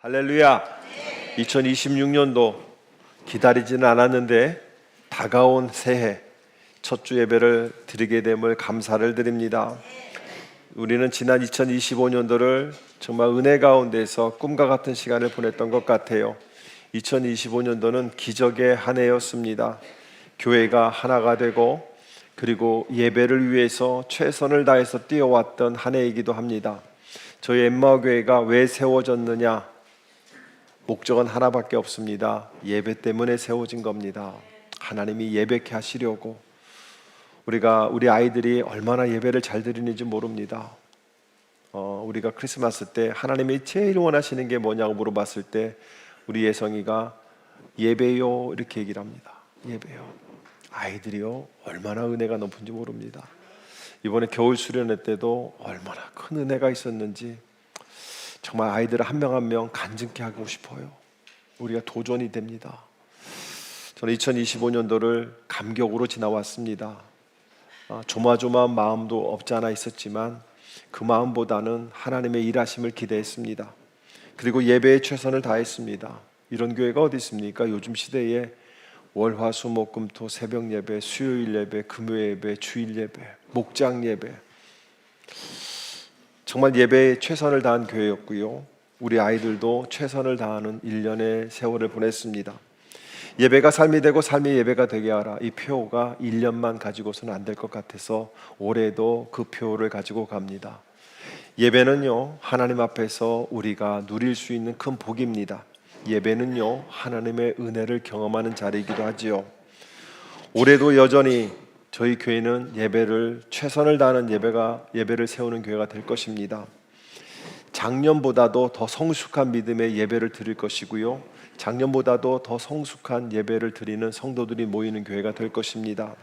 할렐루야. 2026년도 기다리지는 않았는데 다가온 새해 첫 주 예배를 드리게 됨을 감사를 드립니다. 우리는 지난 2025년도를 정말 은혜 가운데서 꿈과 같은 시간을 보냈던 것 같아요. 2025년도는 기적의 한 해였습니다. 교회가 하나가 되고 그리고 예배를 위해서 최선을 다해서 뛰어왔던 한 해이기도 합니다. 저희 엠마오 교회가 왜 세워졌느냐? 목적은 하나밖에 없습니다. 예배 때문에 세워진 겁니다. 하나님이 예배케 하시려고. 우리 아이들이 얼마나 예배를 잘 드리는지 모릅니다. 우리가 크리스마스 때 하나님이 제일 원하시는 게 뭐냐고 물어봤을 때 우리 예성이가 예배요 이렇게 얘기를 합니다. 예배요. 아이들이요 얼마나 은혜가 높은지 모릅니다. 이번에 겨울 수련회 때도 얼마나 큰 은혜가 있었는지 정말 아이들 한 명 한 명 간증케 하고 싶어요. 우리가 도전이 됩니다. 저는 2025년도를 감격으로 지나왔습니다. 조마조마한 마음도 없지 않아 있었지만 그 마음보다는 하나님의 일하심을 기대했습니다. 그리고 예배에 최선을 다했습니다. 이런 교회가 어디 있습니까? 요즘 시대에 월화수목금토 새벽 예배, 수요일 예배, 금요 예배, 주일 예배, 목장 예배, 정말 예배에 최선을 다한 교회였고요. 우리 아이들도 최선을 다하는 1년의 세월을 보냈습니다. 예배가 삶이 되고 삶이 예배가 되게 하라. 이 표가 1년만 가지고서는 안 될 것 같아서 올해도 그 표를 가지고 갑니다. 예배는요 하나님 앞에서 우리가 누릴 수 있는 큰 복입니다. 예배는요 하나님의 은혜를 경험하는 자리이기도 하지요. 올해도 여전히 저희 교회는 예배를 최선을 다하는 예배를 세우는 교회가 될 것입니다. 작년보다도 더 성숙한 믿음의 예배를 드릴 것이고요. 작년보다도 더 성숙한 예배를 드리는 성도들이 모이는 교회가 될 것입니다.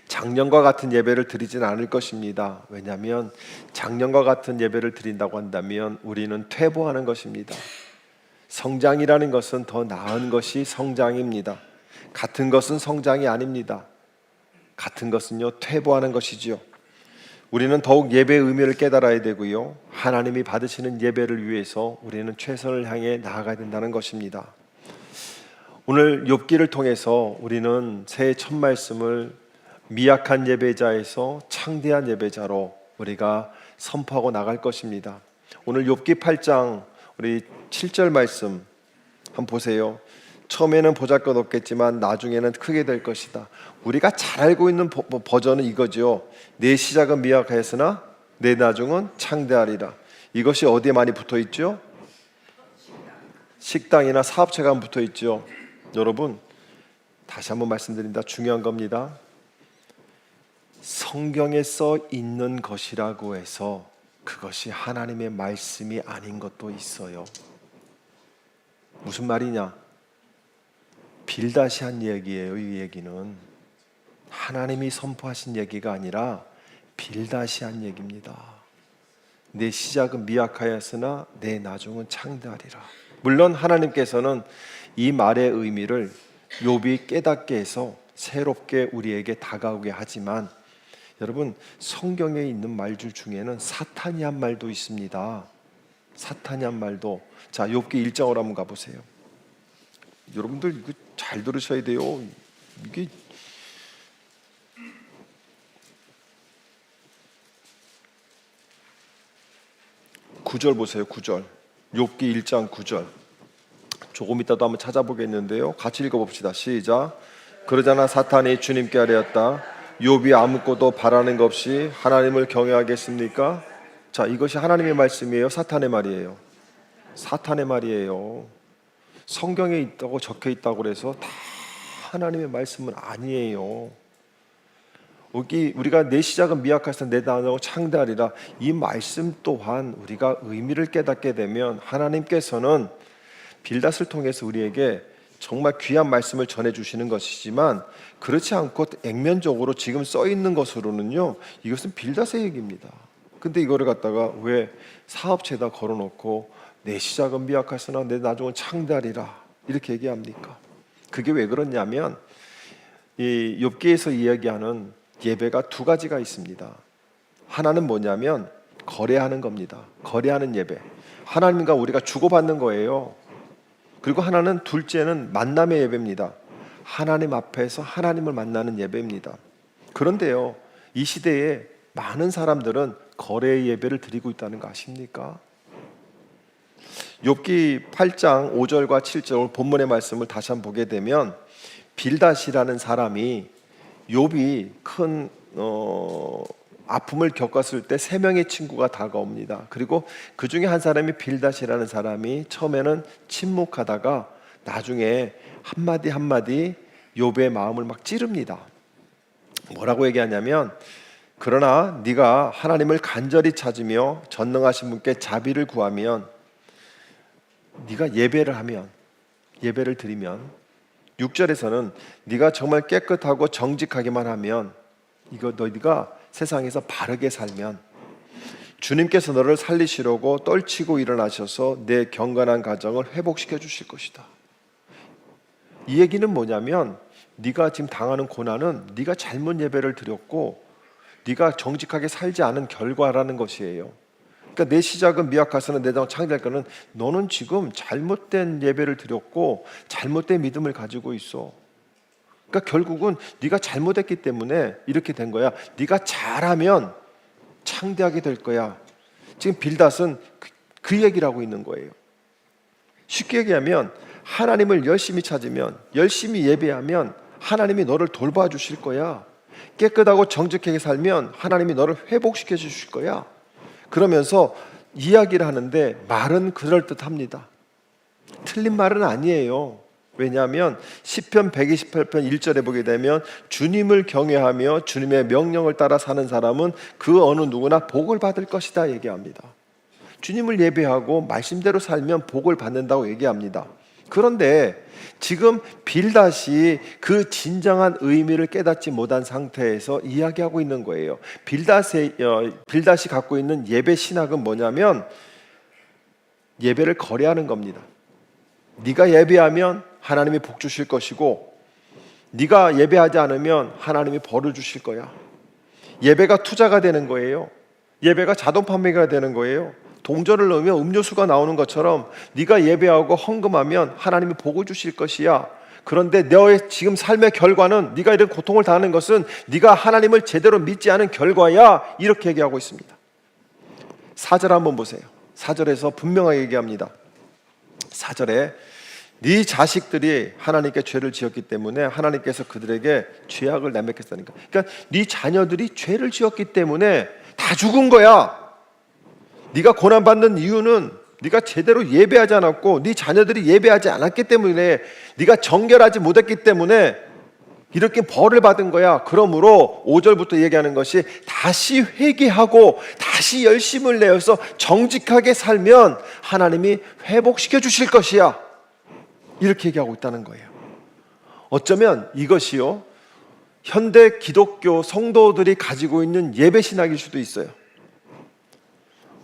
작년과 같은 예배를 드리진 않을 것입니다. 왜냐하면 작년과 같은 예배를 드린다고 한다면 우리는 퇴보하는 것입니다. 성장이라는 것은 더 나은 것이 성장입니다. 같은 것은 성장이 아닙니다. 같은 것은요 퇴보하는 것이지요. 우리는 더욱 예배의 의미를 깨달아야 되고요. 하나님이 받으시는 예배를 위해서 우리는 최선을 향해 나아가야 된다는 것입니다. 오늘 욥기를 통해서 우리는 새해 첫 말씀을 미약한 예배자에서 창대한 예배자로 우리가 선포하고 나갈 것입니다. 오늘 욥기 8장 우리 7절 말씀 한번 보세요. 처음에는 보잘것없겠지만 나중에는 크게 될 것이다. 우리가 잘 알고 있는 버전은 이거죠. 내 시작은 미약하였으나 내 나중은 창대하리라. 이것이 어디에 많이 붙어 있죠? 식당이나 사업체가 붙어 있죠. 여러분 다시 한번 말씀드립니다. 중요한 겁니다. 성경에 써 있는 것이라고 해서 그것이 하나님의 말씀이 아닌 것도 있어요. 무슨 말이냐? 빌다시한 얘기예요. 이 얘기는 하나님이 선포하신 얘기가 아니라 빌다시한 얘기입니다. 내 시작은 미약하였으나 내 나중은 창대하리라. 물론 하나님께서는 이 말의 의미를 욥이 깨닫게 해서 새롭게 우리에게 다가오게 하지만 여러분 성경에 있는 말들 중에는 사탄이 한 말도 있습니다. 사탄이 한 말도. 자, 욥기 1장으로 한번 가보세요. 여러분들 이거 잘 들으셔야 돼요. 이게 9절 보세요. 9절. 욥기 1장 9절. 조금 이따도 한번 찾아보겠는데요. 같이 읽어봅시다. 시작. 그러자나 사탄이 주님께 아뢰었다. 욥이 아무것도 바라는 것 없이 하나님을 경외하겠습니까? 자, 이것이 하나님의 말씀이에요? 사탄의 말이에요? 사탄의 말이에요. 성경에 있다고 적혀 있다고 그래서 다 하나님의 말씀은 아니에요. 여기 우리가 내 시작은 미약하여서 내 나중은 창대하리라. 이 말씀 또한 우리가 의미를 깨닫게 되면 하나님께서는 빌닷을 통해서 우리에게 정말 귀한 말씀을 전해주시는 것이지만 그렇지 않고 액면적으로 지금 써 있는 것으로는요 이것은 빌닷의 얘기입니다. 근데 이거를 갖다가 왜 사업체에다 걸어놓고 내 시작은 미약하였으나 내 나중은 창대하리라 이렇게 얘기합니까? 그게 왜 그러냐면 이 욥기에서 이야기하는 예배가 두 가지가 있습니다. 하나는 뭐냐면 거래하는 겁니다. 거래하는 예배. 하나님과 우리가 주고받는 거예요. 그리고 하나는 둘째는 만남의 예배입니다. 하나님 앞에서 하나님을 만나는 예배입니다. 그런데요, 이 시대에 많은 사람들은 거래의 예배를 드리고 있다는 거 아십니까? 욥기 8장 5절과 7절 본문의 말씀을 다시 한번 보게 되면 빌닷이라는 사람이 욥이 큰 아픔을 겪었을 때 세 명의 친구가 다가옵니다. 그리고 그 중에 한 사람이 빌닷이라는 사람이 처음에는 침묵하다가 나중에 한마디 한마디 욥의 마음을 막 찌릅니다. 뭐라고 얘기하냐면, 그러나 네가 하나님을 간절히 찾으며 전능하신 분께 자비를 구하면, 네가 예배를 드리면, 6절에서는 네가 정말 깨끗하고 정직하게만 하면, 너희가 세상에서 바르게 살면 주님께서 너를 살리시려고 떨치고 일어나셔서 내 경건한 가정을 회복시켜 주실 것이다. 이 얘기는 뭐냐면, 네가 지금 당하는 고난은 네가 잘못 예배를 드렸고 네가 정직하게 살지 않은 결과라는 것이에요. 그러니까 내 시작은 미약하서는 내 장 창대할 거는 너는 지금 잘못된 예배를 드렸고 잘못된 믿음을 가지고 있어. 그러니까 결국은 네가 잘못했기 때문에 이렇게 된 거야. 네가 잘하면 창대하게 될 거야. 지금 빌닷은 그 얘기를 하고 있는 거예요. 쉽게 얘기하면 하나님을 열심히 찾으면, 열심히 예배하면 하나님이 너를 돌봐주실 거야. 깨끗하고 정직하게 살면 하나님이 너를 회복시켜 주실 거야. 그러면서 이야기를 하는데 말은 그럴듯합니다. 틀린 말은 아니에요. 왜냐하면 시편 128편 1절에 보게 되면 주님을 경외하며 주님의 명령을 따라 사는 사람은 그 어느 누구나 복을 받을 것이다 얘기합니다. 주님을 예배하고 말씀대로 살면 복을 받는다고 얘기합니다. 그런데 지금 빌닷이 그 진정한 의미를 깨닫지 못한 상태에서 이야기하고 있는 거예요. 빌닷이 갖고 있는 예배 신학은 뭐냐면 예배를 거래하는 겁니다. 네가 예배하면 하나님이 복 주실 것이고 네가 예배하지 않으면 하나님이 벌을 주실 거야. 예배가 투자가 되는 거예요. 예배가 자동 판매가 되는 거예요. 동전을 넣으면 음료수가 나오는 것처럼 네가 예배하고 헌금하면 하나님이 복을 주실 것이야. 그런데 너의 지금 삶의 결과는, 네가 이런 고통을 당하는 것은 네가 하나님을 제대로 믿지 않은 결과야. 이렇게 얘기하고 있습니다. 4절 한번 보세요. 4절에서 분명하게 얘기합니다. 4절에 네 자식들이 하나님께 죄를 지었기 때문에 하나님께서 그들에게 죄악을 내맥했다니까. 그러니까 네 자녀들이 죄를 지었기 때문에 다 죽은 거야. 네가 고난받는 이유는 네가 제대로 예배하지 않았고 네 자녀들이 예배하지 않았기 때문에, 네가 정결하지 못했기 때문에 이렇게 벌을 받은 거야. 그러므로 5절부터 얘기하는 것이 다시 회개하고 다시 열심을 내어서 정직하게 살면 하나님이 회복시켜 주실 것이야. 이렇게 얘기하고 있다는 거예요. 어쩌면 이것이요, 현대 기독교 성도들이 가지고 있는 예배 신학일 수도 있어요.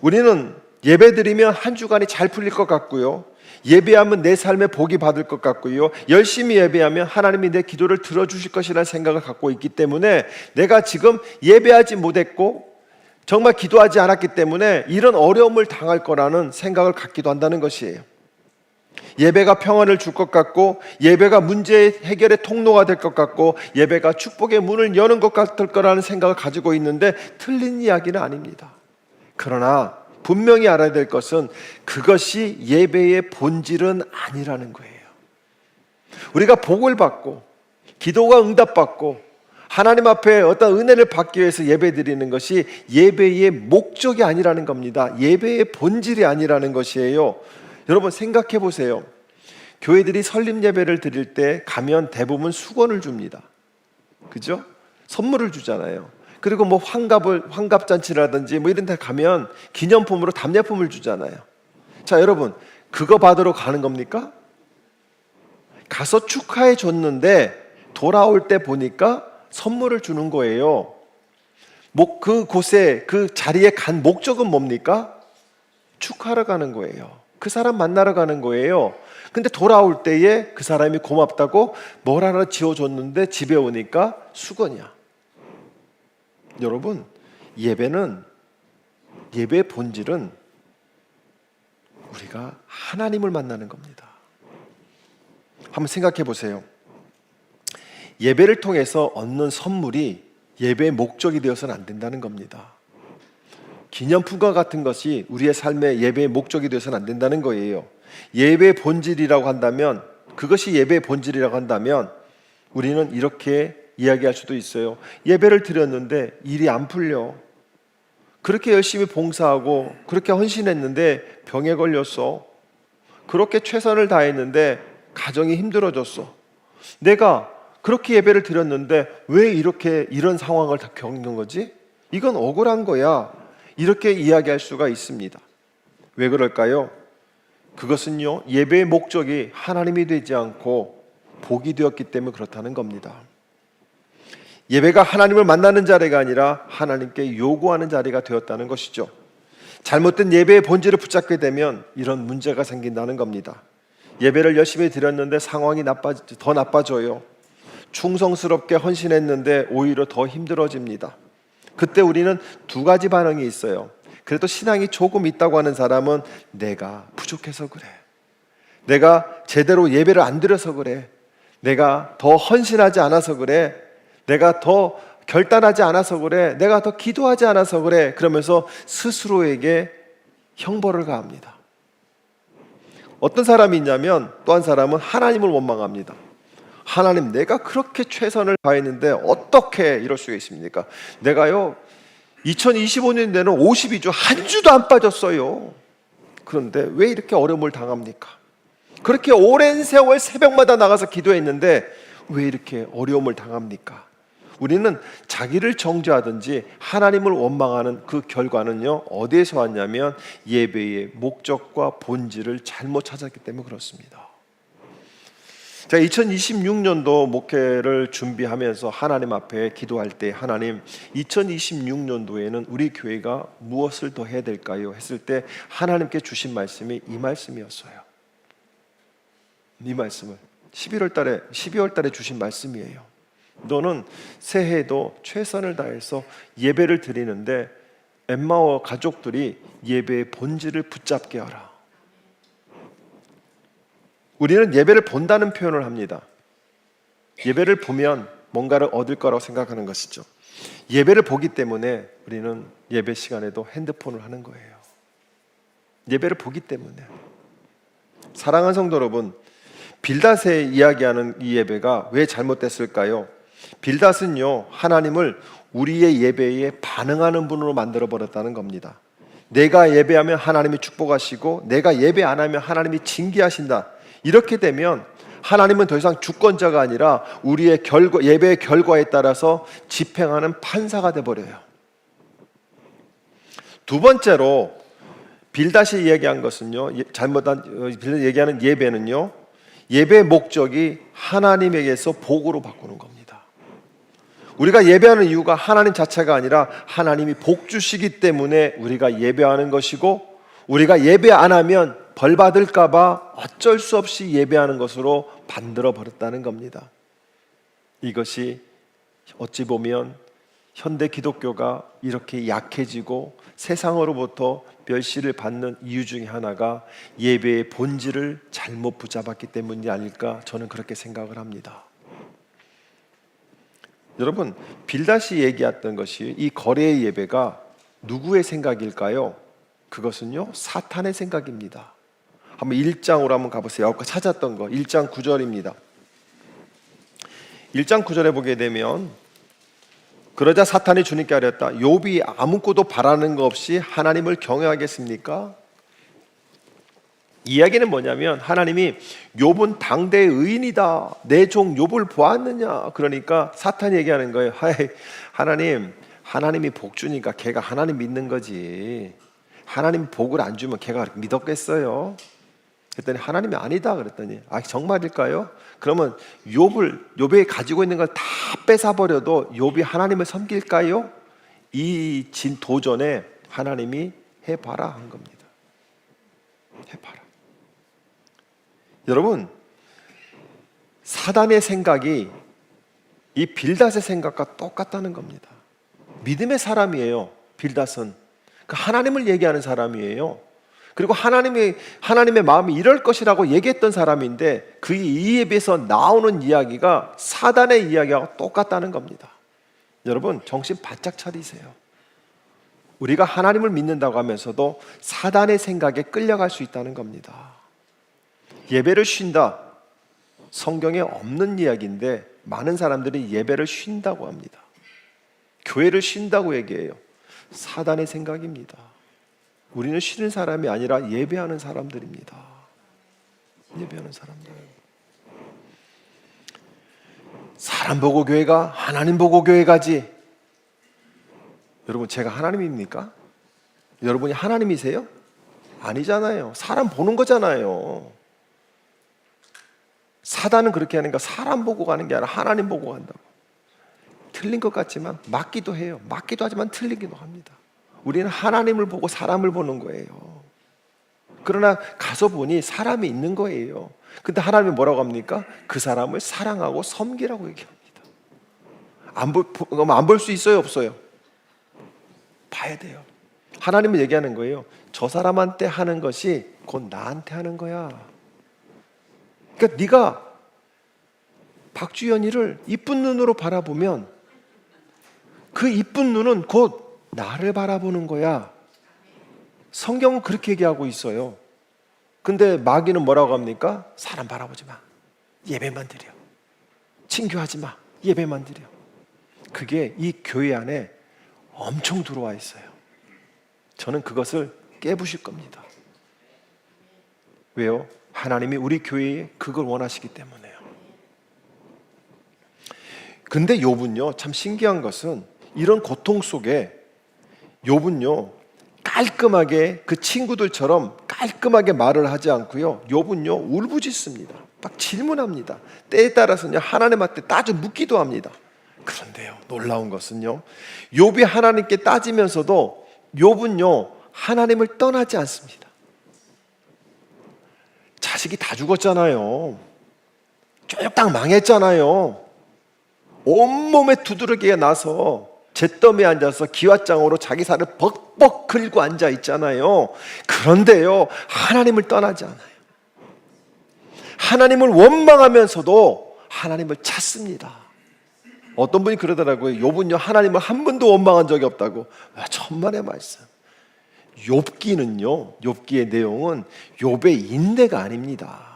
우리는 예배드리면 한 주간이 잘 풀릴 것 같고요, 예배하면 내 삶에 복이 받을 것 같고요, 열심히 예배하면 하나님이 내 기도를 들어주실 것이라는 생각을 갖고 있기 때문에 내가 지금 예배하지 못했고 정말 기도하지 않았기 때문에 이런 어려움을 당할 거라는 생각을 갖기도 한다는 것이에요. 예배가 평안을 줄 것 같고 예배가 문제 해결의 통로가 될 것 같고 예배가 축복의 문을 여는 것 같을 거라는 생각을 가지고 있는데 틀린 이야기는 아닙니다. 그러나 분명히 알아야 될 것은 그것이 예배의 본질은 아니라는 거예요. 우리가 복을 받고 기도가 응답받고 하나님 앞에 어떤 은혜를 받기 위해서 예배드리는 것이 예배의 목적이 아니라는 겁니다. 예배의 본질이 아니라는 것이에요. 여러분 생각해 보세요. 교회들이 설립 예배를 드릴 때 가면 대부분 수건을 줍니다. 그죠? 선물을 주잖아요. 그리고 뭐 환갑잔치라든지 뭐 이런 데 가면 기념품으로 답례품을 주잖아요. 자, 여러분 그거 받으러 가는 겁니까? 가서 축하해 줬는데 돌아올 때 보니까 선물을 주는 거예요. 뭐 그곳에 그 자리에 간 목적은 뭡니까? 축하하러 가는 거예요. 그 사람 만나러 가는 거예요. 근데 돌아올 때에 그 사람이 고맙다고 뭘 하나 지어줬는데 집에 오니까 수건이야. 여러분, 예배의 본질은 우리가 하나님을 만나는 겁니다. 한번 생각해 보세요. 예배를 통해서 얻는 선물이 예배의 목적이 되어서는 안 된다는 겁니다. 기념품과 같은 것이 우리의 삶의 예배의 목적이 되어서는 안 된다는 거예요. 예배의 본질이라고 한다면, 그것이 예배의 본질이라고 한다면 우리는 이렇게 이야기할 수도 있어요. 예배를 드렸는데 일이 안 풀려. 그렇게 열심히 봉사하고 그렇게 헌신했는데 병에 걸렸어. 그렇게 최선을 다했는데 가정이 힘들어졌어. 내가 그렇게 예배를 드렸는데 왜 이런 상황을 다 겪는 거지? 이건 억울한 거야. 이렇게 이야기할 수가 있습니다. 왜 그럴까요? 그것은요, 예배의 목적이 하나님이 되지 않고 복이 되었기 때문에 그렇다는 겁니다. 예배가 하나님을 만나는 자리가 아니라 하나님께 요구하는 자리가 되었다는 것이죠. 잘못된 예배의 본질을 붙잡게 되면 이런 문제가 생긴다는 겁니다. 예배를 열심히 드렸는데 상황이 더 나빠져요. 충성스럽게 헌신했는데 오히려 더 힘들어집니다. 그때 우리는 두 가지 반응이 있어요. 그래도 신앙이 조금 있다고 하는 사람은 내가 부족해서 그래. 내가 제대로 예배를 안 드려서 그래. 내가 더 헌신하지 않아서 그래. 내가 더 결단하지 않아서 그래. 내가 더 기도하지 않아서 그래. 그러면서 스스로에게 형벌을 가합니다. 어떤 사람이 있냐면 또 한 사람은 하나님을 원망합니다. 하나님, 내가 그렇게 최선을 다했는데 어떻게 이럴 수가 있습니까? 내가요 2025년에는 52주 한 주도 안 빠졌어요. 그런데 왜 이렇게 어려움을 당합니까? 그렇게 오랜 세월 새벽마다 나가서 기도했는데 왜 이렇게 어려움을 당합니까? 우리는 자기를 정죄하든지 하나님을 원망하는 그 결과는요, 어디에서 왔냐면 예배의 목적과 본질을 잘못 찾았기 때문에 그렇습니다. 제가 2026년도 목회를 준비하면서 하나님 앞에 기도할 때, 하나님, 2026년도에는 우리 교회가 무엇을 더 해야 될까요? 했을 때 하나님께 주신 말씀이 이 말씀이었어요. 이 말씀을 12월 달에 주신 말씀이에요. 너는 새해에도 최선을 다해서 예배를 드리는데 엠마오 가족들이 예배의 본질을 붙잡게 하라. 우리는 예배를 본다는 표현을 합니다. 예배를 보면 뭔가를 얻을 거라고 생각하는 것이죠. 예배를 보기 때문에 우리는 예배 시간에도 핸드폰을 하는 거예요. 예배를 보기 때문에. 사랑하는 성도 여러분, 빌닷에 이야기하는 이 예배가 왜 잘못됐을까요? 빌닷은요, 하나님을 우리의 예배에 반응하는 분으로 만들어 버렸다는 겁니다. 내가 예배하면 하나님이 축복하시고 내가 예배 안 하면 하나님이 징계하신다. 이렇게 되면 하나님은 더 이상 주권자가 아니라 우리의 예배의 결과에 따라서 집행하는 판사가 되어버려요. 두 번째로 빌닷이 이야기한 것은요, 빌닷이 얘기하는 예배는요, 예배의 목적이 하나님에게서 복으로 바꾸는 겁니다. 우리가 예배하는 이유가 하나님 자체가 아니라 하나님이 복 주시기 때문에 우리가 예배하는 것이고, 우리가 예배 안 하면 벌 받을까 봐 어쩔 수 없이 예배하는 것으로 만들어 버렸다는 겁니다. 이것이 어찌 보면 현대 기독교가 이렇게 약해지고 세상으로부터 멸시를 받는 이유 중에 하나가 예배의 본질을 잘못 붙잡았기 때문이 아닐까, 저는 그렇게 생각을 합니다. 여러분, 빌닷이 얘기했던 것이 이 거래의 예배가 누구의 생각일까요? 그것은요, 사탄의 생각입니다. 한번 1장으로 한번 가보세요. 아까 찾았던 거 1장 9절입니다. 1장 9절에 보게 되면, 그러자 사탄이 주님께 아뢰었다. 욥이 아무것도 바라는 거 없이 하나님을 경외하겠습니까? 이야기는 뭐냐면, 하나님이 욥은 당대의 의인이다, 내 종 욥을 보았느냐. 그러니까 사탄이 얘기하는 거예요. 하나님이 복 주니까 걔가 하나님 믿는 거지. 하나님 복을 안 주면 걔가 믿었겠어요? 그랬더니 하나님이 아니다 그랬더니, 정말일까요? 그러면 욥이 가지고 있는 걸 다 뺏어버려도 욥이 하나님을 섬길까요? 이 도전에 하나님이 해봐라 한 겁니다. 해봐라. 여러분, 사단의 생각이 이 빌닷의 생각과 똑같다는 겁니다. 믿음의 사람이에요. 빌닷은 그 하나님을 얘기하는 사람이에요. 그리고 하나님의 마음이 이럴 것이라고 얘기했던 사람인데 그 이 예배에서 나오는 이야기가 사단의 이야기하고 똑같다는 겁니다. 여러분, 정신 바짝 차리세요. 우리가 하나님을 믿는다고 하면서도 사단의 생각에 끌려갈 수 있다는 겁니다. 예배를 쉰다, 성경에 없는 이야기인데 많은 사람들이 예배를 쉰다고 합니다. 교회를 쉰다고 얘기해요. 사단의 생각입니다. 우리는 쉬는 사람이 아니라 예배하는 사람들입니다. 예배하는 사람들. 사람 보고 교회가, 하나님 보고 교회 가지. 여러분, 제가 하나님입니까? 여러분이 하나님이세요? 아니잖아요. 사람 보는 거잖아요. 사단은 그렇게 하니까 사람 보고 가는 게 아니라 하나님 보고 간다고. 틀린 것 같지만 맞기도 해요. 맞기도 하지만 틀리기도 합니다. 우리는 하나님을 보고 사람을 보는 거예요. 그러나 가서 보니 사람이 있는 거예요. 근데 하나님이 뭐라고 합니까? 그 사람을 사랑하고 섬기라고 얘기합니다. 안 볼 수 있어요, 없어요? 봐야 돼요. 하나님은 얘기하는 거예요. 저 사람한테 하는 것이 곧 나한테 하는 거야. 그러니까 네가 박주연이를 이쁜 눈으로 바라보면 그 이쁜 눈은 곧 나를 바라보는 거야. 성경은 그렇게 얘기하고 있어요. 근데 마귀는 뭐라고 합니까? 사람 바라보지 마. 예배만 드려. 친교하지 마. 예배만 드려. 그게 이 교회 안에 엄청 들어와 있어요. 저는 그것을 깨부실 겁니다. 왜요? 하나님이 우리 교회에 그걸 원하시기 때문에요. 근데 욥은요, 참 신기한 것은 이런 고통 속에 욥은요, 깔끔하게 그 친구들처럼 깔끔하게 말을 하지 않고요, 욥은요 울부짖습니다. 막 질문합니다. 때에 따라서는 하나님한테 따져 묻기도 합니다. 그런데요, 놀라운 것은요, 욥이 하나님께 따지면서도 욥은요 하나님을 떠나지 않습니다. 자식이 다 죽었잖아요. 쫄딱 망했잖아요. 온몸에 두드러기가 나서 잿더미에 앉아서 기왓장으로 자기 살을 벅벅 긁고 앉아 있잖아요. 그런데요, 하나님을 떠나지 않아요. 하나님을 원망하면서도 하나님을 찾습니다. 어떤 분이 그러더라고요. 욥은요 하나님을 한 번도 원망한 적이 없다고. 천만의 말씀. 욥기의 내용은 욥의 인내가 아닙니다.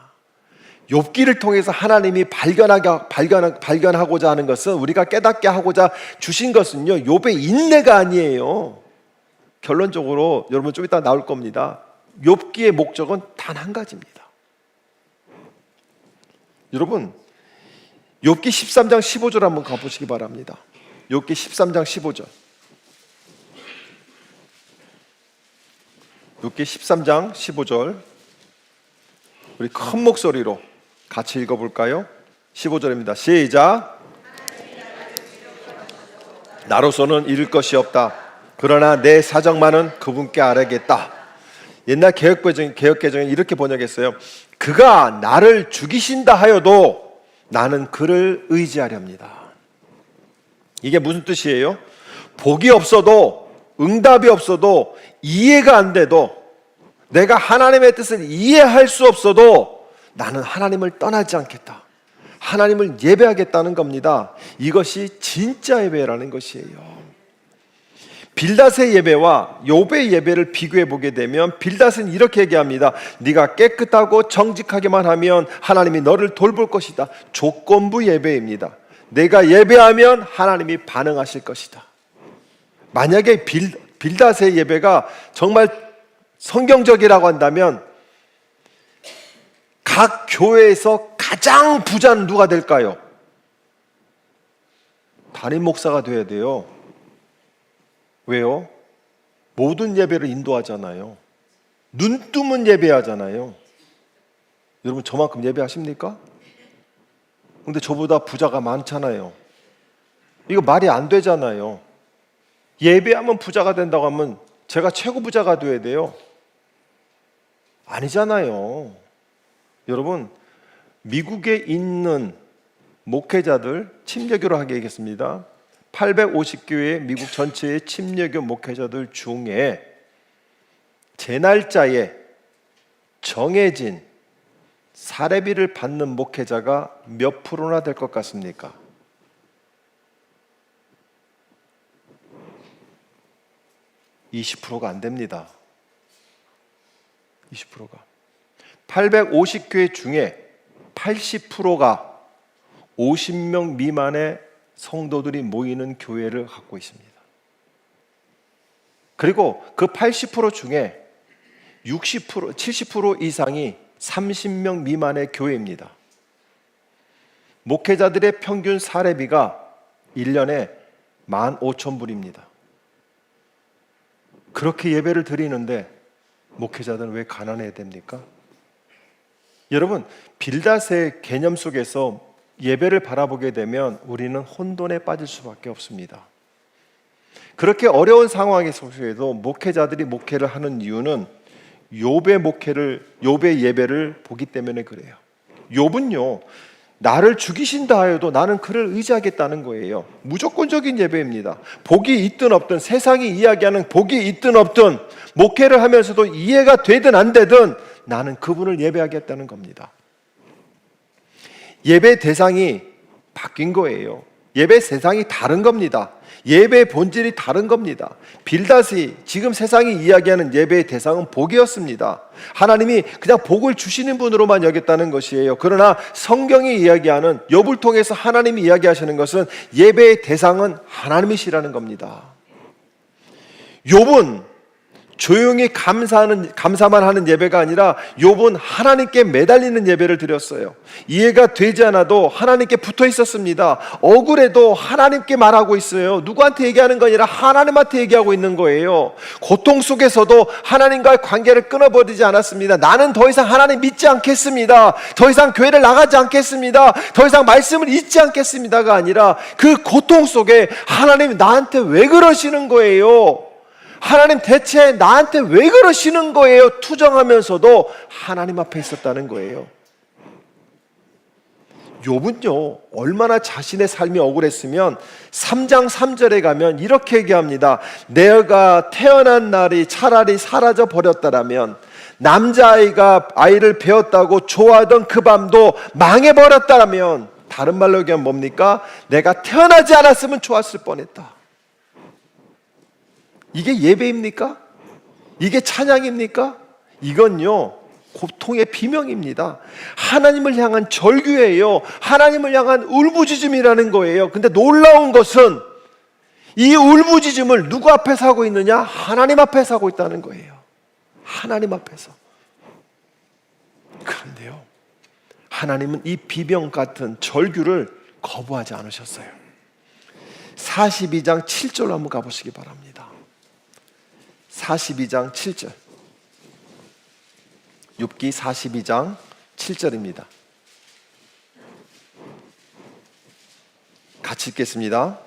욥기를 통해서 하나님이 발견하고자 하는 것은, 우리가 깨닫게 하고자 주신 것은요 욥의 인내가 아니에요. 결론적으로 여러분 좀 이따 나올 겁니다. 욥기의 목적은 단 한 가지입니다. 여러분, 욥기 13장 15절 한번 가보시기 바랍니다. 욥기 13장 15절. 욥기 13장 15절. 우리 큰 목소리로 같이 읽어볼까요? 15절입니다. 시작. 나로서는 이룰 것이 없다. 그러나 내 사정만은 그분께 아뢰겠다. 옛날 개역개정에 이렇게 번역했어요. 그가 나를 죽이신다 하여도 나는 그를 의지하렵니다. 이게 무슨 뜻이에요? 복이 없어도, 응답이 없어도, 이해가 안 돼도, 내가 하나님의 뜻을 이해할 수 없어도 나는 하나님을 떠나지 않겠다. 하나님을 예배하겠다는 겁니다. 이것이 진짜 예배라는 것이에요. 빌닷의 예배와 욥의 예배를 비교해 보게 되면 빌닷은 이렇게 얘기합니다. 네가 깨끗하고 정직하게만 하면 하나님이 너를 돌볼 것이다. 조건부 예배입니다. 내가 예배하면 하나님이 반응하실 것이다. 만약에 빌닷의 예배가 정말 성경적이라고 한다면 각 교회에서 가장 부자는 누가 될까요? 담임 목사가 돼야 돼요. 왜요? 모든 예배를 인도하잖아요. 눈 뜨면 예배하잖아요. 여러분 저만큼 예배하십니까? 근데 저보다 부자가 많잖아요. 이거 말이 안 되잖아요. 예배하면 부자가 된다고 하면 제가 최고 부자가 돼야 돼요? 아니잖아요. 여러분, 미국에 있는 목회자들, 침례교로 하게 하겠습니다. 850교회 미국 전체의 침례교 목회자들 중에 제 날짜에 정해진 사례비를 받는 목회자가 몇 프로나 될 것 같습니까? 20%가 안 됩니다. 20%가 850교회 중에 80%가 50명 미만의 성도들이 모이는 교회를 갖고 있습니다. 그리고 그 80% 중에 60%, 70% 이상이 30명 미만의 교회입니다. 목회자들의 평균 사례비가 1년에 15,000불입니다. 그렇게 예배를 드리는데 목회자들은 왜 가난해야 됩니까? 여러분, 빌닷의 개념 속에서 예배를 바라보게 되면 우리는 혼돈에 빠질 수밖에 없습니다. 그렇게 어려운 상황 속에도 목회자들이 목회를 하는 이유는 욥의 예배를 보기 때문에 그래요. 욥은요, 나를 죽이신다 하여도 나는 그를 의지하겠다는 거예요. 무조건적인 예배입니다. 복이 있든 없든, 세상이 이야기하는 복이 있든 없든, 목회를 하면서도 이해가 되든 안 되든 나는 그분을 예배하겠다는 겁니다. 예배 대상이 바뀐 거예요. 예배 대상이 다른 겁니다. 예배의 본질이 다른 겁니다. 빌닷이 지금 세상이 이야기하는 예배의 대상은 복이었습니다. 하나님이 그냥 복을 주시는 분으로만 여겼다는 것이에요. 그러나 성경이 이야기하는, 욥을 통해서 하나님이 이야기하시는 것은 예배의 대상은 하나님이시라는 겁니다. 욥은 조용히 감사만 하는 예배가 아니라 욥은 하나님께 매달리는 예배를 드렸어요. 이해가 되지 않아도 하나님께 붙어 있었습니다. 억울해도 하나님께 말하고 있어요. 누구한테 얘기하는 거 아니라 하나님한테 얘기하고 있는 거예요. 고통 속에서도 하나님과의 관계를 끊어버리지 않았습니다. 나는 더 이상 하나님 믿지 않겠습니다. 더 이상 교회를 나가지 않겠습니다. 더 이상 말씀을 잊지 않겠습니다가 아니라 그 고통 속에 하나님 나한테 왜 그러시는 거예요? 하나님 대체 나한테 왜 그러시는 거예요? 투정하면서도 하나님 앞에 있었다는 거예요. 욥은요, 얼마나 자신의 삶이 억울했으면 3장 3절에 가면 이렇게 얘기합니다. 내가 태어난 날이 차라리 사라져 버렸다라면, 남자아이가 아이를 배웠다고 좋아하던 그 밤도 망해버렸다라면, 다른 말로 얘기하면 뭡니까? 내가 태어나지 않았으면 좋았을 뻔했다. 이게 예배입니까? 이게 찬양입니까? 이건요, 고통의 비명입니다. 하나님을 향한 절규예요. 하나님을 향한 울부짖음이라는 거예요. 근데 놀라운 것은 이 울부짖음을 누구 앞에서 하고 있느냐? 하나님 앞에서 하고 있다는 거예요. 하나님 앞에서. 그런데요, 하나님은 이 비명 같은 절규를 거부하지 않으셨어요. 42장 7절로 한번 가보시기 바랍니다. 42장 7절. 욥기 42장 7절입니다. 같이 읽겠습니다.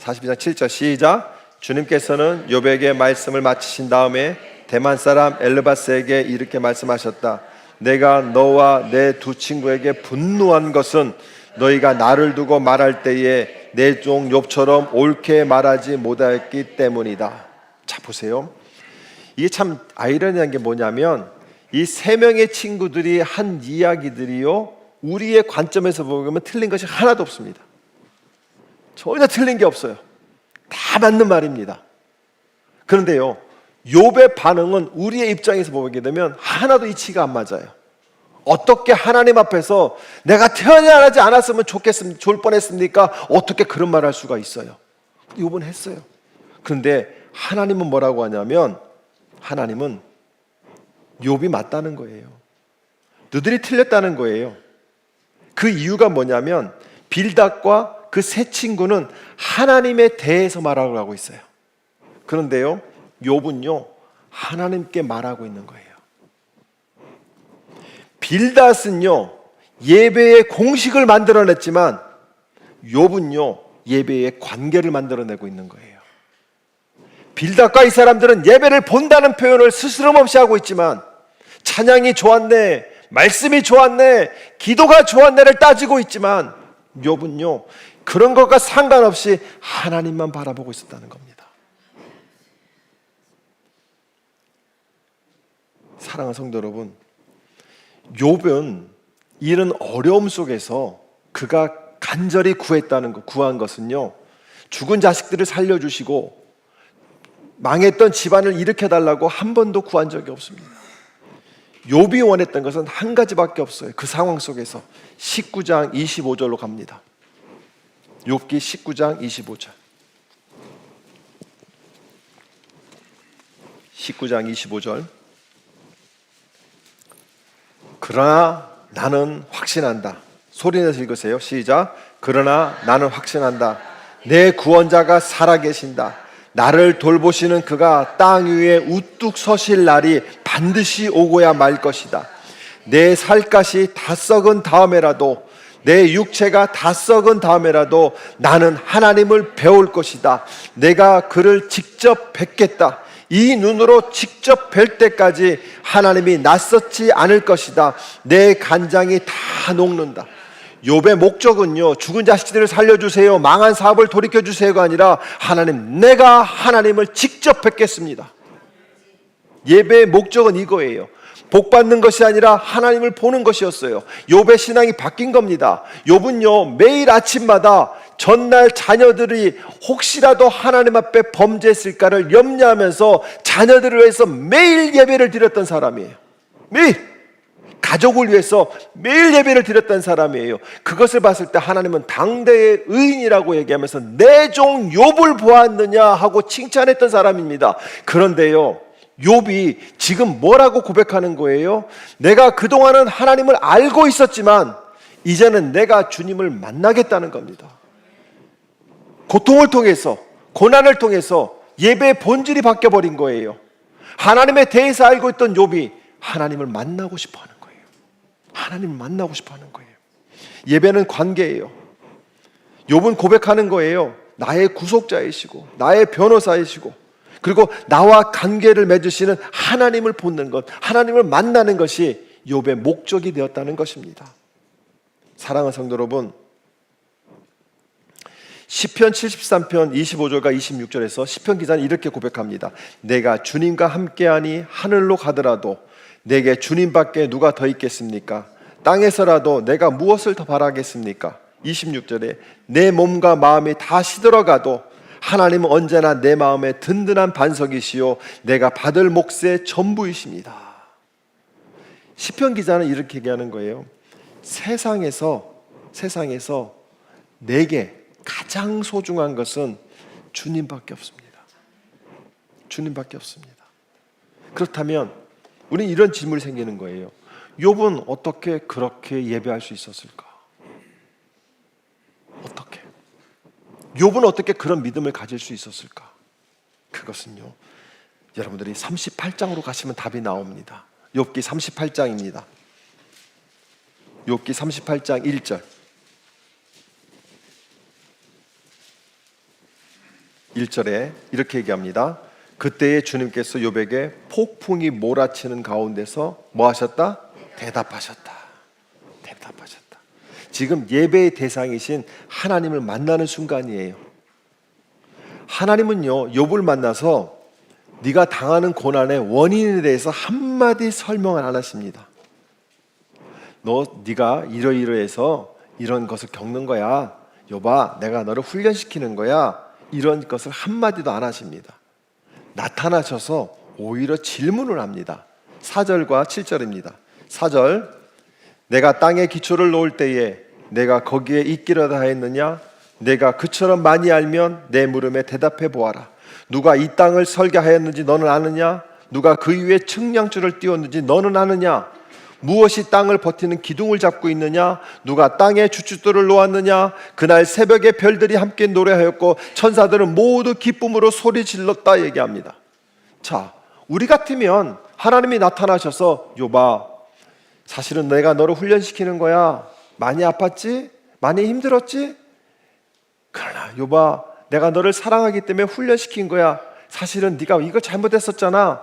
42장 7절 시작. 주님께서는 욥에게 말씀을 마치신 다음에 대만 사람 엘르바스에게 이렇게 말씀하셨다. 내가 너와 내 두 친구에게 분노한 것은 너희가 나를 두고 말할 때에 내 종 욥처럼 옳게 말하지 못하였기 때문이다. 자, 보세요. 이게 참 아이러니한 게 뭐냐면, 이 세 명의 친구들이 한 이야기들이요, 우리의 관점에서 보면 틀린 것이 하나도 없습니다. 전혀 틀린 게 없어요. 다 맞는 말입니다. 그런데요, 욥의 반응은 우리의 입장에서 보게 되면 하나도 이치가 안 맞아요. 어떻게 하나님 앞에서 내가 태어나지 않았으면 좋을 뻔했습니까? 어떻게 그런 말을 할 수가 있어요? 욥은 했어요. 그런데 하나님은 뭐라고 하냐면, 하나님은 욥이 맞다는 거예요. 너희들이 틀렸다는 거예요. 그 이유가 뭐냐면, 빌닷과 그 세 친구는 하나님에 대해서 말하고 하고 있어요. 그런데요, 욥은요, 하나님께 말하고 있는 거예요. 빌닷은요, 예배의 공식을 만들어냈지만 욥은요, 예배의 관계를 만들어내고 있는 거예요. 빌닷과 이 사람들은 예배를 본다는 표현을 스스럼없이 하고 있지만, 찬양이 좋았네, 말씀이 좋았네, 기도가 좋았네를 따지고 있지만, 욥은요, 그런 것과 상관없이 하나님만 바라보고 있었다는 겁니다. 사랑하는 성도 여러분, 욥은 이런 어려움 속에서 그가 간절히 구한 것은요, 죽은 자식들을 살려주시고 망했던 집안을 일으켜달라고 한 번도 구한 적이 없습니다. 욥이 원했던 것은 한 가지밖에 없어요. 그 상황 속에서 19장 25절로 갑니다. 욥기 19장 25절. 19장 25절. 그러나 나는 확신한다. 소리내서 읽으세요. 시작. 그러나 나는 확신한다. 내 구원자가 살아계신다. 나를 돌보시는 그가 땅 위에 우뚝 서실 날이 반드시 오고야 말 것이다. 내 살갗이 다 썩은 다음에라도, 내 육체가 다 썩은 다음에라도 나는 하나님을 배울 것이다. 내가 그를 직접 뵙겠다. 이 눈으로 직접 뵐 때까지 하나님이 낯섰지 않을 것이다. 내 간장이 다 녹는다. 욥의 목적은요, 죽은 자식들을 살려주세요, 망한 사업을 돌이켜주세요가 아니라 하나님, 내가 하나님을 직접 뵙겠습니다. 예배의 목적은 이거예요. 복 받는 것이 아니라 하나님을 보는 것이었어요. 욥의 신앙이 바뀐 겁니다. 욥은요, 매일 아침마다 전날 자녀들이 혹시라도 하나님 앞에 범죄했을까를 염려하면서 자녀들을 위해서 매일 예배를 드렸던 사람이에요. 매일 가족을 위해서 매일 예배를 드렸던 사람이에요. 그것을 봤을 때 하나님은 당대의 의인이라고 얘기하면서 내 종 욥을 보았느냐 하고 칭찬했던 사람입니다. 그런데요, 욥이 지금 뭐라고 고백하는 거예요? 내가 그동안은 하나님을 알고 있었지만 이제는 내가 주님을 만나겠다는 겁니다. 고통을 통해서, 고난을 통해서 예배의 본질이 바뀌어버린 거예요. 하나님에 대해서 알고 있던 욥이 하나님을 만나고 싶어 하는 거예요. 하나님을 만나고 싶어 하는 거예요. 예배는 관계예요. 욥은 고백하는 거예요. 나의 구속자이시고 나의 변호사이시고 그리고 나와 관계를 맺으시는 하나님을 보는 것, 하나님을 만나는 것이 욥의 목적이 되었다는 것입니다. 사랑하는 성도 여러분, 시편 73편 25절과 26절에서 시편 기자는 이렇게 고백합니다. 내가 주님과 함께하니 하늘로 가더라도 내게 주님밖에 누가 더 있겠습니까? 땅에서라도 내가 무엇을 더 바라겠습니까? 26절에 내 몸과 마음이 다 시들어가도 하나님은 언제나 내 마음에 든든한 반석이시요 내가 받을 몫의 전부이십니다. 시편 기자는 이렇게 얘기하는 거예요. 세상에서 내게 가장 소중한 것은 주님밖에 없습니다. 주님밖에 없습니다. 그렇다면 우리는 이런 질문이 생기는 거예요. 욥은 어떻게 그렇게 예배할 수 있었을까? 어떻게? 욥은 어떻게 그런 믿음을 가질 수 있었을까? 그것은요, 여러분들이 38장으로 가시면 답이 나옵니다. 욥기 38장입니다. 욥기 38장 1절. 1절에 이렇게 얘기합니다. 그때에 주님께서 욥에게 폭풍이 몰아치는 가운데서 뭐 하셨다? 대답하셨다. 지금 예배의 대상이신 하나님을 만나는 순간이에요. 하나님은요, 욥을 만나서 네가 당하는 고난의 원인에 대해서 한마디 설명을 안 하십니다. 네가 이러이러해서 이런 것을 겪는 거야. 욥아, 내가 너를 훈련시키는 거야. 이런 것을 한마디도 안 하십니다. 나타나셔서 오히려 질문을 합니다. 4절과 7절입니다. 4절, 내가 땅에 기초를 놓을 때에 내가 거기에 있기로다 하였느냐? 내가 그처럼 많이 알면 내 물음에 대답해 보아라. 누가 이 땅을 설계하였는지 너는 아느냐? 누가 그 위에 측량줄을 띄웠는지 너는 아느냐? 무엇이 땅을 버티는 기둥을 잡고 있느냐? 누가 땅에 주춧돌을 놓았느냐? 그날 새벽에 별들이 함께 노래하였고 천사들은 모두 기쁨으로 소리 질렀다 얘기합니다. 자, 우리 같으면 하나님이 나타나셔서 욥아, 사실은 내가 너를 훈련시키는 거야. 많이 아팠지? 많이 힘들었지? 그러나 욥아, 내가 너를 사랑하기 때문에 훈련시킨 거야. 사실은 네가 이거 잘못했었잖아.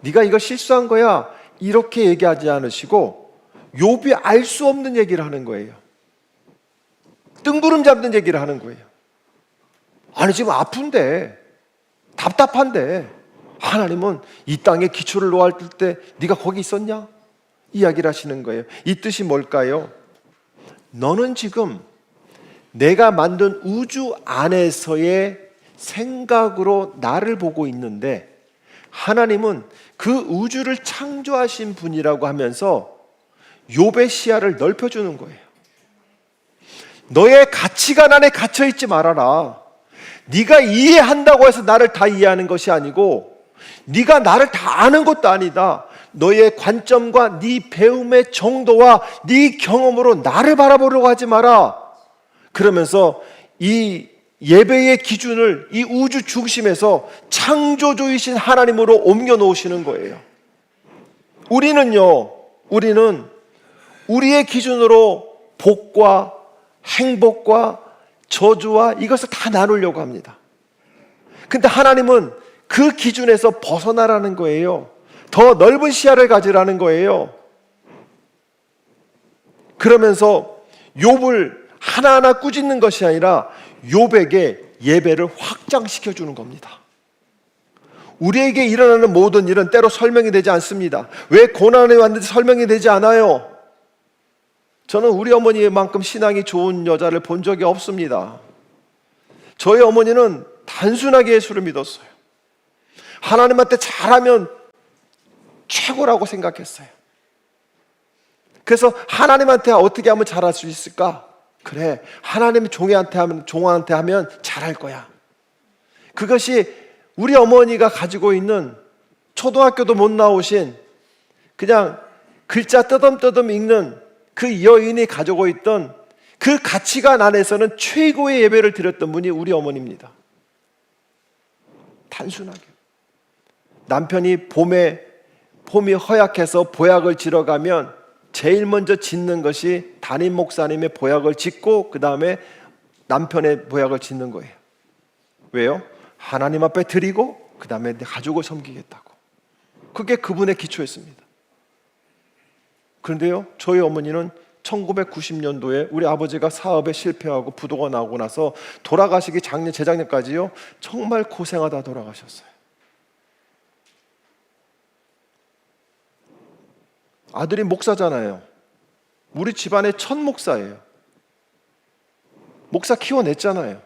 네가 이거 실수한 거야. 이렇게 얘기하지 않으시고 욥이 알 수 없는 얘기를 하는 거예요. 뜬구름 잡는 얘기를 하는 거예요. 아니 지금 아픈데, 답답한데 하나님은 이 땅에 기초를 놓을 때 네가 거기 있었냐? 이야기를 하시는 거예요. 이 뜻이 뭘까요? 너는 지금 내가 만든 우주 안에서의 생각으로 나를 보고 있는데 하나님은 그 우주를 창조하신 분이라고 하면서 욥의 시야를 넓혀주는 거예요. 너의 가치관 안에 갇혀있지 말아라. 네가 이해한다고 해서 나를 다 이해하는 것이 아니고 네가 나를 다 아는 것도 아니다. 너의 관점과 네 배움의 정도와 네 경험으로 나를 바라보려고 하지 마라. 그러면서 이 예배의 기준을 이 우주 중심에서 창조주이신 하나님으로 옮겨 놓으시는 거예요. 우리는 우리의 기준으로 복과 행복과 저주와 이것을 다 나누려고 합니다. 근데 하나님은 그 기준에서 벗어나라는 거예요. 더 넓은 시야를 가지라는 거예요. 그러면서 욥을 하나하나 꾸짖는 것이 아니라 욥에게 예배를 확장시켜 주는 겁니다. 우리에게 일어나는 모든 일은 때로 설명이 되지 않습니다. 왜 고난이 왔는지 설명이 되지 않아요. 저는 우리 어머니만큼 신앙이 좋은 여자를 본 적이 없습니다. 저희 어머니는 단순하게 예수를 믿었어요. 하나님한테 잘하면 최고라고 생각했어요. 그래서 하나님한테 어떻게 하면 잘할 수 있을까? 그래, 하나님 종한테 하면 잘할 거야. 그것이 우리 어머니가 가지고 있는 초등학교도 못 나오신 그냥 글자 뜨듬뜨듬 읽는 그 여인이 가지고 있던 그 가치관 안에서는 최고의 예배를 드렸던 분이 우리 어머니입니다. 단순하게. 남편이 봄이 허약해서 보약을 지러 가면 제일 먼저 짓는 것이 담임 목사님의 보약을 짓고 그 다음에 남편의 보약을 짓는 거예요. 왜요? 하나님 앞에 드리고 그 다음에 내 가족을 섬기겠다고. 그게 그분의 기초였습니다. 그런데요, 저희 어머니는 1990년도에 우리 아버지가 사업에 실패하고 부도가 나고 나서 돌아가시기 재작년까지요 정말 고생하다 돌아가셨어요. 아들이 목사잖아요. 우리 집안의 첫 목사예요. 목사 키워냈잖아요.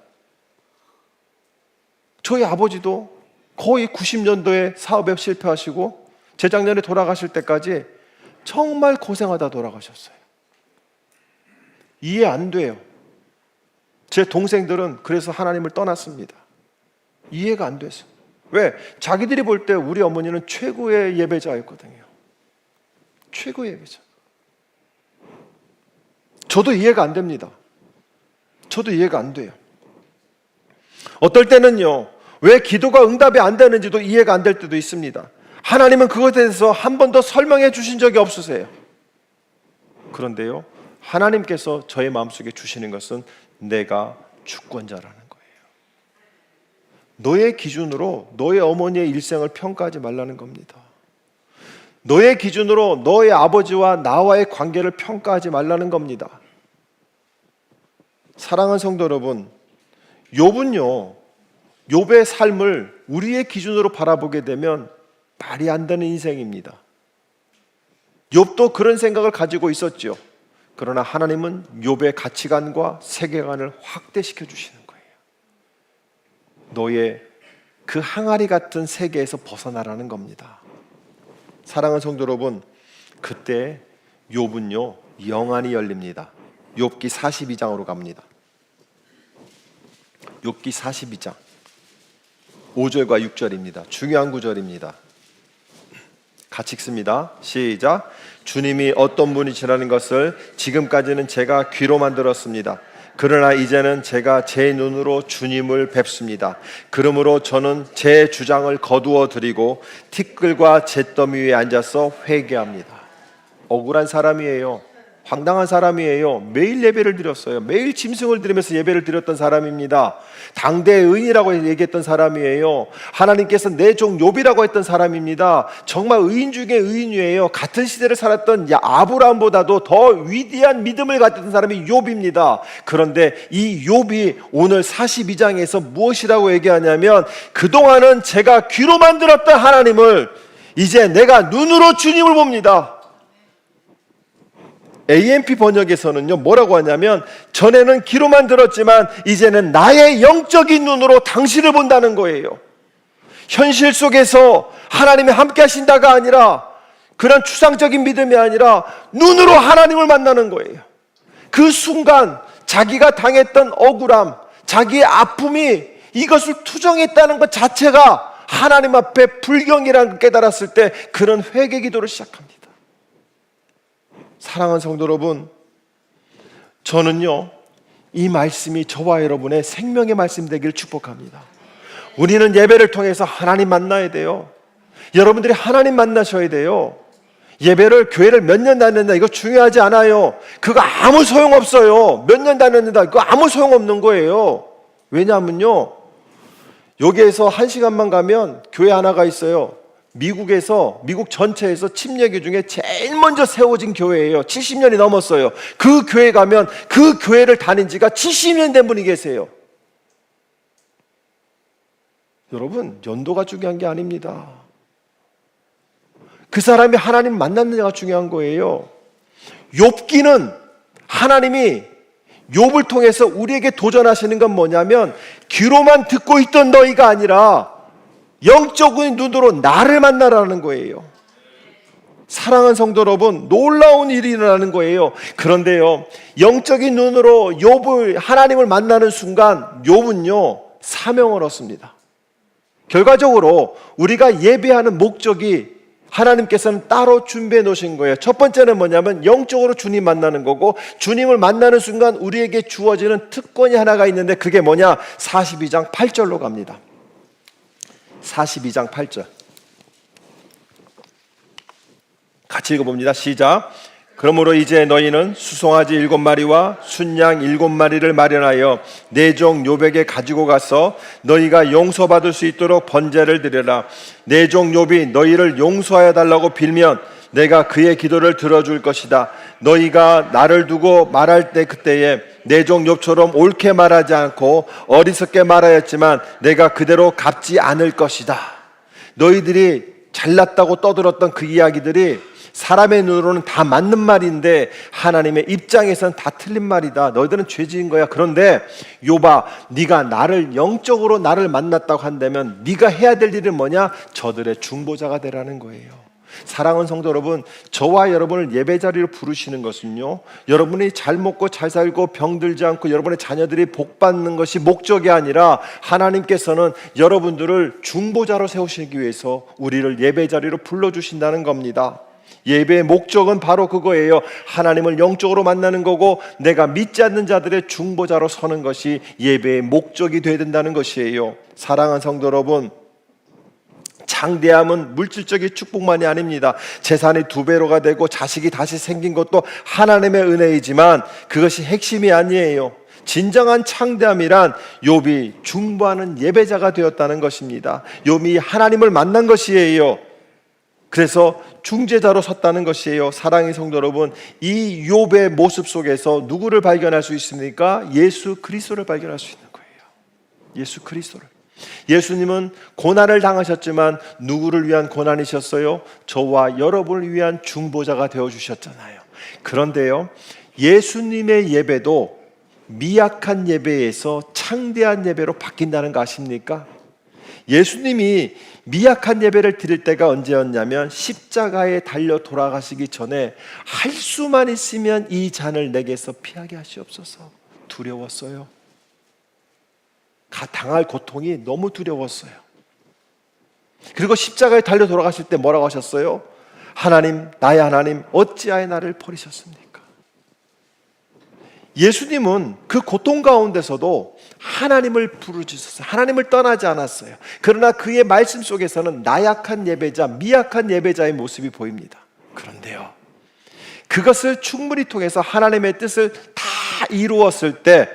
저희 아버지도 거의 90년도에 사업에 실패하시고 재작년에 돌아가실 때까지 정말 고생하다 돌아가셨어요. 이해 안 돼요. 제 동생들은 그래서 하나님을 떠났습니다. 이해가 안 돼서. 왜? 자기들이 볼 때 우리 어머니는 최고의 예배자였거든요. 최고의 예배자. 저도 이해가 안 됩니다. 저도 이해가 안 돼요. 어떨 때는요, 왜 기도가 응답이 안 되는지도 이해가 안 될 때도 있습니다. 하나님은 그것에 대해서 한 번도 설명해 주신 적이 없으세요. 그런데요, 하나님께서 저의 마음속에 주시는 것은 내가 주권자라는 거예요. 너의 기준으로 너의 어머니의 일생을 평가하지 말라는 겁니다. 너의 기준으로 너의 아버지와 나와의 관계를 평가하지 말라는 겁니다. 사랑하는 성도 여러분, 욥은요, 욥의 삶을 우리의 기준으로 바라보게 되면 말이 안 되는 인생입니다. 욥도 그런 생각을 가지고 있었죠. 그러나 하나님은 욥의 가치관과 세계관을 확대시켜 주시는 거예요. 너의 그 항아리 같은 세계에서 벗어나라는 겁니다. 사랑하는 성도 여러분, 그때 욥은요 영안이 열립니다. 욥기 42장으로 갑니다. 욥기 42장 5절과 6절입니다. 중요한 구절입니다. 같이 읽습니다. 시작. 주님이 어떤 분이시라는 것을 지금까지는 제가 귀로만 들었습니다. 그러나 이제는 제가 제 눈으로 주님을 뵙습니다. 그러므로 저는 제 주장을 거두어 드리고 티끌과 잿더미 위에 앉아서 회개합니다. 억울한 사람이에요. 황당한 사람이에요. 매일 예배를 드렸어요. 매일 짐승을 드리면서 예배를 드렸던 사람입니다. 당대의 의인이라고 얘기했던 사람이에요. 하나님께서 내 종 욥이라고 했던 사람입니다. 정말 의인 중에 의인이에요. 같은 시대를 살았던 아브라함보다도 더 위대한 믿음을 가졌던 사람이 욥입니다. 그런데 이 욥이 오늘 42장에서 무엇이라고 얘기하냐면, 그동안은 제가 귀로만 들었던 하나님을 이제 내가 눈으로 주님을 봅니다. AMP 번역에서는요, 뭐라고 하냐면, 전에는 귀로만 들었지만 이제는 나의 영적인 눈으로 당신을 본다는 거예요. 현실 속에서 하나님이 함께 하신다가 아니라, 그런 추상적인 믿음이 아니라 눈으로 하나님을 만나는 거예요. 그 순간 자기가 당했던 억울함, 자기의 아픔이 이것을 투정했다는 것 자체가 하나님 앞에 불경이라는 걸 깨달았을 때 그런 회개 기도를 시작합니다. 사랑하는 성도 여러분, 저는요, 이 말씀이 저와 여러분의 생명의 말씀 되기를 축복합니다. 우리는 예배를 통해서 하나님 만나야 돼요. 여러분들이 하나님 만나셔야 돼요. 예배를, 교회를 몇 년 다녔는다, 이거 중요하지 않아요. 그거 아무 소용없어요. 몇 년 다녔는다, 그거 아무 소용없는 거예요. 왜냐하면요, 여기에서 1시간만 가면 교회 하나가 있어요. 미국 전체에서 침례교 중에 제일 먼저 세워진 교회예요. 70년이 넘었어요. 그 교회 가면 그 교회를 다닌 지가 70년 된 분이 계세요. 여러분, 연도가 중요한 게 아닙니다. 그 사람이 하나님 만났느냐가 중요한 거예요. 욥기는 하나님이 욥을 통해서 우리에게 도전하시는 건 뭐냐면, 귀로만 듣고 있던 너희가 아니라 영적인 눈으로 나를 만나라는 거예요. 사랑하는 성도 여러분, 놀라운 일이 일어나는 거예요. 그런데요, 영적인 눈으로 욥을, 하나님을 만나는 순간 욥은요, 사명을 얻습니다. 결과적으로 우리가 예배하는 목적이 하나님께서는 따로 준비해 놓으신 거예요. 첫 번째는 뭐냐면 영적으로 주님 만나는 거고, 주님을 만나는 순간 우리에게 주어지는 특권이 하나가 있는데, 그게 뭐냐? 42장 8절로 갑니다. 42장 8절 같이 읽어봅니다. 시작. 그러므로 이제 너희는 수송아지 7마리와 순양 7마리를 마련하여 내 종 욥에게 가지고 가서 너희가 용서받을 수 있도록 번제를 드려라. 내 종 욥이 너희를 용서하여 달라고 빌면 내가 그의 기도를 들어줄 것이다. 너희가 나를 두고 말할 때 그때에 내 종 욥처럼 옳게 말하지 않고 어리석게 말하였지만 내가 그대로 갚지 않을 것이다. 너희들이 잘났다고 떠들었던 그 이야기들이 사람의 눈으로는 다 맞는 말인데 하나님의 입장에서는 다 틀린 말이다. 너희들은 죄 지은 거야. 그런데 욥아, 네가 나를 영적으로 나를 만났다고 한다면 네가 해야 될 일은 뭐냐? 저들의 중보자가 되라는 거예요. 사랑하는 성도 여러분, 저와 여러분을 예배 자리로 부르시는 것은요, 여러분이 잘 먹고 잘 살고 병들지 않고 여러분의 자녀들이 복 받는 것이 목적이 아니라 하나님께서는 여러분들을 중보자로 세우시기 위해서 우리를 예배 자리로 불러주신다는 겁니다. 예배의 목적은 바로 그거예요. 하나님을 영적으로 만나는 거고, 내가 믿지 않는 자들의 중보자로 서는 것이 예배의 목적이 되어야 된다는 것이에요. 사랑하는 성도 여러분, 장대함은 물질적인 축복만이 아닙니다. 재산이 2배로가 되고 자식이 다시 생긴 것도 하나님의 은혜이지만 그것이 핵심이 아니에요. 진정한 창대함이란 욥이 중보하는 예배자가 되었다는 것입니다. 욥이 하나님을 만난 것이에요. 그래서 중재자로 섰다는 것이에요. 사랑의 성도 여러분, 이 욥의 모습 속에서 누구를 발견할 수 있습니까? 예수 그리스도를 발견할 수 있는 거예요. 예수 그리스도를. 예수님은 고난을 당하셨지만 누구를 위한 고난이셨어요? 저와 여러분을 위한 중보자가 되어주셨잖아요. 그런데요, 예수님의 예배도 미약한 예배에서 창대한 예배로 바뀐다는 거 아십니까? 예수님이 미약한 예배를 드릴 때가 언제였냐면 십자가에 달려 돌아가시기 전에 할 수만 있으면 이 잔을 내게서 피하게 하시옵소서. 두려웠어요. 당할 고통이 너무 두려웠어요. 그리고 십자가에 달려 돌아가실 때 뭐라고 하셨어요? 하나님, 나의 하나님, 어찌하여 나를 버리셨습니까? 예수님은 그 고통 가운데서도 하나님을 부르짖었어요. 하나님을 떠나지 않았어요. 그러나 그의 말씀 속에서는 나약한 예배자, 미약한 예배자의 모습이 보입니다. 그런데요, 그것을 충분히 통해서 하나님의 뜻을 다 이루었을 때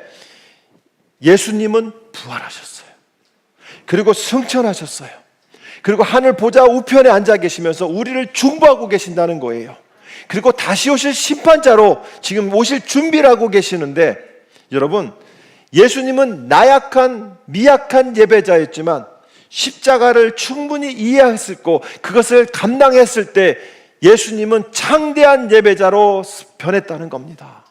예수님은 부활하셨어요. 그리고 승천하셨어요. 그리고 하늘 보좌 우편에 앉아 계시면서 우리를 중보하고 계신다는 거예요. 그리고 다시 오실 심판자로 지금 오실 준비를 하고 계시는데, 여러분, 예수님은 나약한 미약한 예배자였지만 십자가를 충분히 이해했었고 그것을 감당했을 때 예수님은 창대한 예배자로 변했다는 겁니다.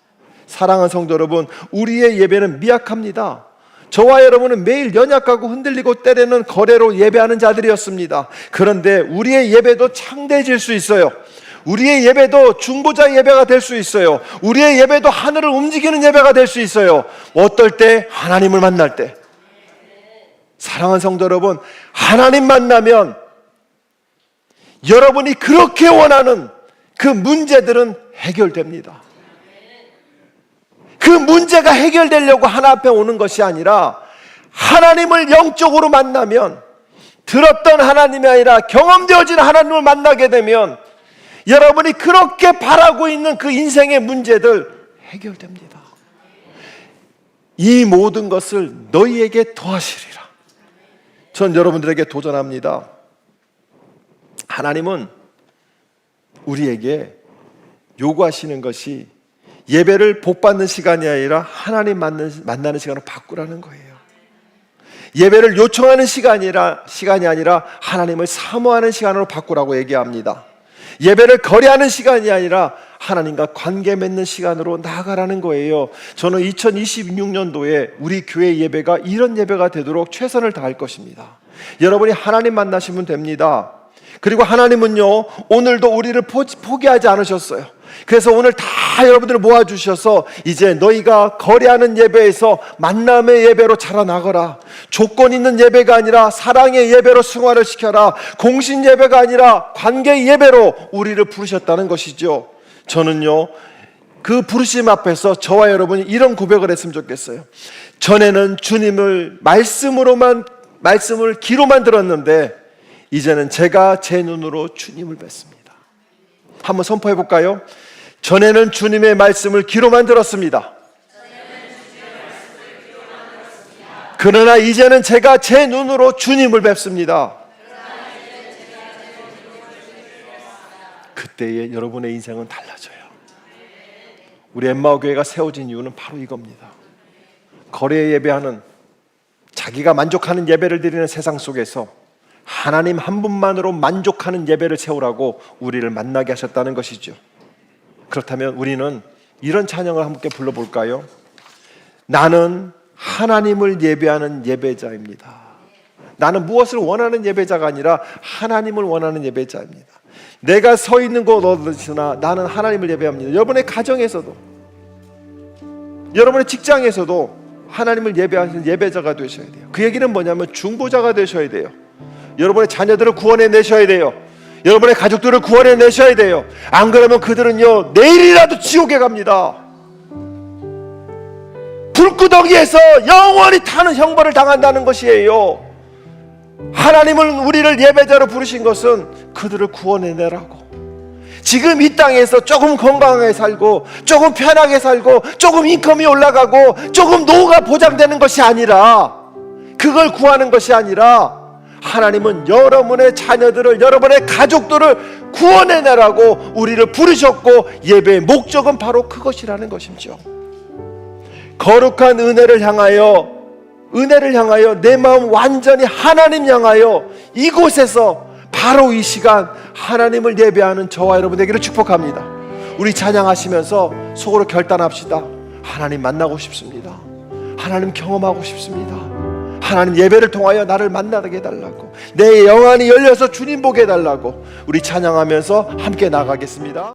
사랑하는 성도 여러분, 우리의 예배는 미약합니다. 저와 여러분은 매일 연약하고 흔들리고 때로는 거래로 예배하는 자들이었습니다. 그런데 우리의 예배도 창대해질 수 있어요. 우리의 예배도 중보자 예배가 될 수 있어요. 우리의 예배도 하늘을 움직이는 예배가 될 수 있어요. 어떨 때? 하나님을 만날 때. 사랑하는 성도 여러분, 하나님 만나면 여러분이 그렇게 원하는 그 문제들은 해결됩니다. 그 문제가 해결되려고 하나 앞에 오는 것이 아니라 하나님을 영적으로 만나면, 들었던 하나님이 아니라 경험되어진 하나님을 만나게 되면 여러분이 그렇게 바라고 있는 그 인생의 문제들 해결됩니다. 이 모든 것을 너희에게 더하시리라. 전 여러분들에게 도전합니다. 하나님은 우리에게 요구하시는 것이 예배를 복받는 시간이 아니라 하나님 만나는 시간으로 바꾸라는 거예요. 예배를 요청하는 시간이 아니라 하나님을 사모하는 시간으로 바꾸라고 얘기합니다. 예배를 거래하는 시간이 아니라 하나님과 관계 맺는 시간으로 나아가라는 거예요. 저는 2026년도에 우리 교회 예배가 이런 예배가 되도록 최선을 다할 것입니다. 여러분이 하나님 만나시면 됩니다. 그리고 하나님은요, 오늘도 우리를 포기하지 않으셨어요. 그래서 오늘 다 여러분들을 모아주셔서 이제 너희가 거래하는 예배에서 만남의 예배로 자라나거라. 조건 있는 예배가 아니라 사랑의 예배로 승화를 시켜라. 공신 예배가 아니라 관계 예배로 우리를 부르셨다는 것이죠. 저는요, 그 부르심 앞에서 저와 여러분이 이런 고백을 했으면 좋겠어요. 전에는 주님을 말씀을 귀로만 들었는데 이제는 제가 제 눈으로 주님을 뵙습니다. 한번 선포해 볼까요? 전에는 주님의 말씀을 귀로만 들었습니다. 그러나 이제는 제가 제 눈으로 주님을 뵙습니다. 그때의 여러분의 인생은 달라져요. 우리 엠마오 교회가 세워진 이유는 바로 이겁니다. 거리에 예배하는, 자기가 만족하는 예배를 드리는 세상 속에서 하나님 한 분만으로 만족하는 예배를 세우라고 우리를 만나게 하셨다는 것이죠. 그렇다면 우리는 이런 찬양을 함께 불러볼까요? 나는 하나님을 예배하는 예배자입니다. 나는 무엇을 원하는 예배자가 아니라 하나님을 원하는 예배자입니다. 내가 서 있는 곳 어디서나 나는 하나님을 예배합니다. 여러분의 가정에서도, 여러분의 직장에서도 하나님을 예배하시는 예배자가 되셔야 돼요. 그 얘기는 뭐냐면 중보자가 되셔야 돼요. 여러분의 자녀들을 구원해 내셔야 돼요. 여러분의 가족들을 구원해 내셔야 돼요. 안 그러면 그들은요, 내일이라도 지옥에 갑니다. 불구덩이에서 영원히 타는 형벌을 당한다는 것이에요. 하나님은 우리를 예배자로 부르신 것은 그들을 구원해 내라고. 지금 이 땅에서 조금 건강하게 살고, 조금 편하게 살고, 조금 인컴이 올라가고, 조금 노후가 보장되는 것이 아니라, 그걸 구하는 것이 아니라 하나님은 여러분의 자녀들을, 여러분의 가족들을 구원해내라고 우리를 부르셨고, 예배의 목적은 바로 그것이라는 것이죠. 거룩한 은혜를 향하여 내 마음 완전히 하나님 향하여 이곳에서 바로 이 시간 하나님을 예배하는 저와 여러분에게를 축복합니다. 우리 찬양하시면서 속으로 결단합시다. 하나님 만나고 싶습니다. 하나님 경험하고 싶습니다. 하나님 예배를 통하여 나를 만나게 해달라고, 내 영안이 열려서 주님 보게 해달라고 우리 찬양하면서 함께 나가겠습니다.